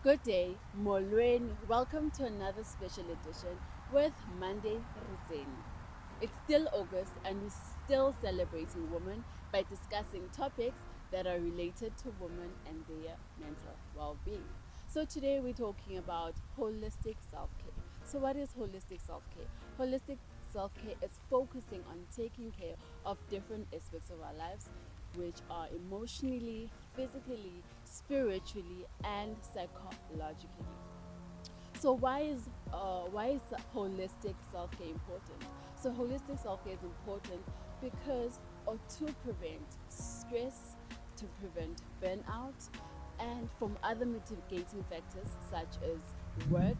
Good day, Molweni. Welcome to another special edition with Monday Tsene. It's still August and we're still celebrating women by discussing topics that are related to women and their mental well-being. So today we're talking about holistic self-care. So what is holistic self-care? Holistic self-care is focusing on taking care of different aspects of our lives, which are emotionally, physically, spiritually, and psychologically. So why is holistic self care important? So holistic self care is important because or to prevent stress, to prevent burnout, and from other mitigating factors such as work,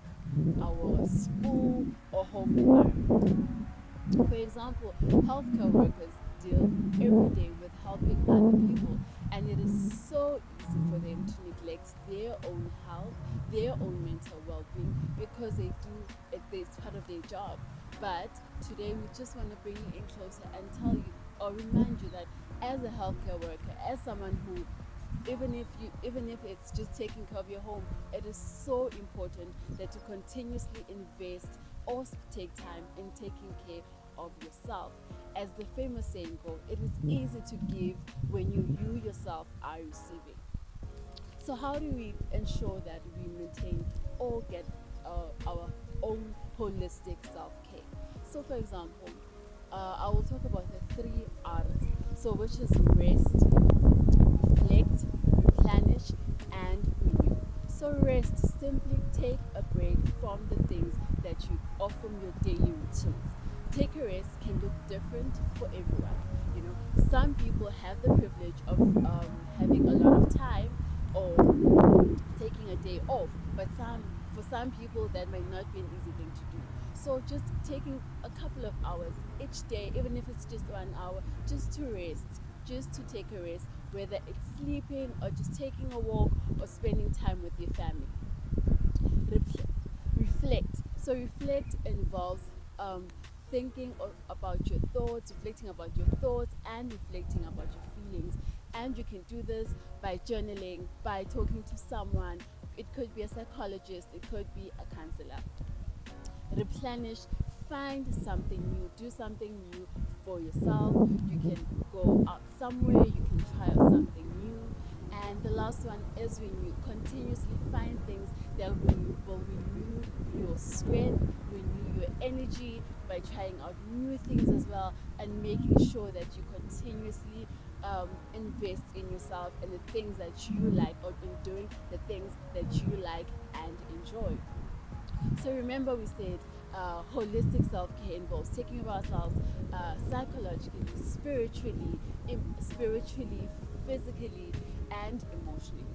our school, or home environment. For example, healthcare workers deal every day with helping other people, and it is so easy for them to neglect their own health, their own mental well being, because they do it's part of their job. But today, we just want to bring you in closer and tell you or remind you that as a healthcare worker, as someone who even if it's just taking care of your home, it is so important that you continuously invest or take time in taking care of yourself. As the famous saying goes, it is easy to give when you yourself are receiving. So how do we ensure that we maintain or get our own holistic self-care? So for example, I will talk about the three R's. So which is rest, reflect, replenish, and renew. So rest, simply take a break from the things that you or from your daily routines. Take a rest can look different for everyone. You know, some people have the privilege of having a lot of time or taking a day off, but for some people that might not be an easy thing to do. So just taking a couple of hours each day, even if it's just 1 hour, just to rest, just to take a rest, whether it's sleeping or just taking a walk or spending time with your family. Reflect. So reflect involves thinking about your thoughts, reflecting about your thoughts, and reflecting about your feelings. And you can do this by journaling, by talking to someone. It could be a psychologist, it could be a counselor. Replenish, find something new, do something new for yourself. You can go out somewhere, you can try out something new. And the last one is renew. Continuously find things that will renew your strength, renew your energy by trying out new things as well, and making sure that you continuously invest in yourself and the things that you like, or in doing the things that you like and enjoy. So remember, we said holistic self-care involves taking care of ourselves psychologically, spiritually, physically, and emotionally.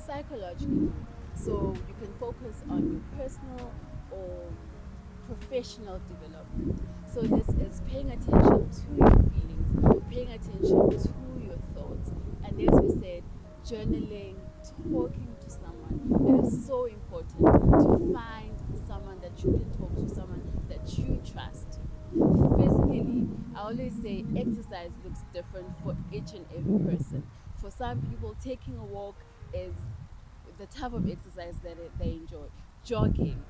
Psychologically, so you can focus on your personal or professional development. So this is paying attention to your feelings, paying attention to your thoughts, and as we said, journaling, talking to someone. It is so important to find someone that you can talk to, someone that you trust. Physically, I always say exercise looks different for each and every person. For some people, taking a walk is the type of exercise that they enjoy. Jogging,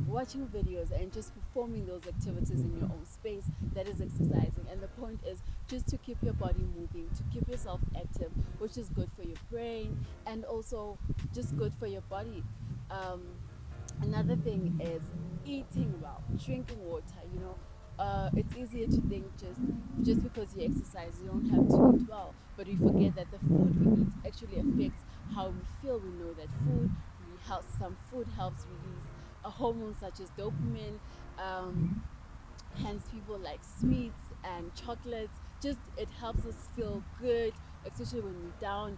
watching videos, and just performing those activities in your own space, that is exercising. And the point is just to keep your body moving, to keep yourself active, which is good for your brain and also just good for your body. Um, Another thing is eating well, drinking water. It's easier to think just because you exercise, you don't have to eat well, but we forget that the food we eat actually affects how we feel. We know that some food helps release a hormone such as dopamine. Um, Hence people like sweets and chocolates. Just it helps us feel good, especially when we're down,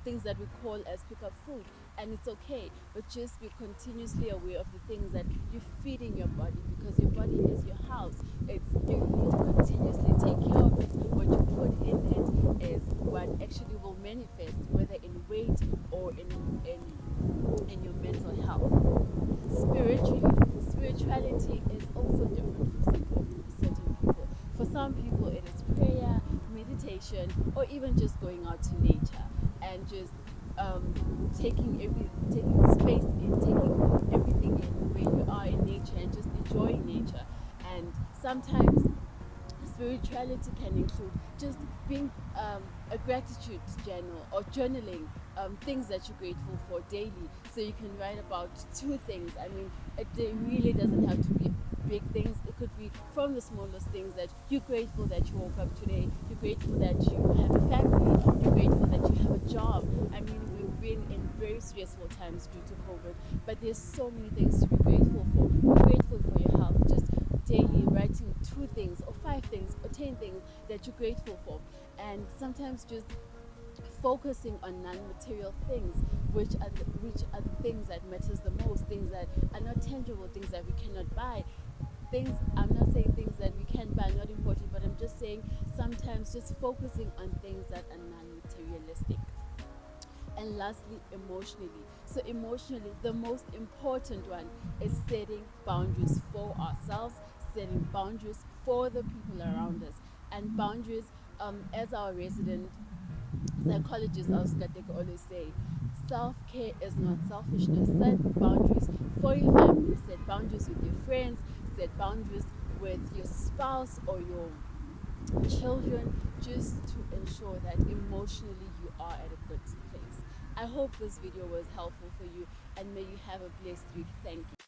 things that we call as pick up food. And it's okay, but just be continuously aware of the things that you feed in your body, because your body is your house. You need to continuously take care of it. What you put in it is what actually will manifest, whether in weight or in your mental health. Spirituality is also different for certain people. For some people, it is prayer, meditation, or even just going out to nature and just taking space in, taking everything in, where you are in nature and just enjoying nature. And sometimes spirituality can include just being a gratitude journal or journaling things that you're grateful for daily. So you can write about two things. I mean, it really doesn't have to be big things. It could be from the smallest things, that you're grateful that you woke up today, you're grateful that you have a family, you're grateful that you have a job. I mean, we've been in very stressful times due to COVID, but there's so many things to be grateful for. Be grateful for your health. Just daily writing two things or five things or 10 things that you're grateful for. And sometimes just focusing on non-material things, which are the things that matters the most, things that are not tangible, things that we cannot buy. Things, I'm not saying things that we can buy are not important, but I'm just saying sometimes just focusing on things that are non-materialistic. And lastly, emotionally. So emotionally, the most important one is setting boundaries for ourselves, setting boundaries for the people around us. And boundaries, as our resident psychologist Oscar Deke always say, self-care is not selfishness. Set boundaries for your family, set boundaries with your friends, set boundaries with your spouse or your children, just to ensure that emotionally you are at a good place. I hope this video was helpful for you, and may you have a blessed week. Thank you.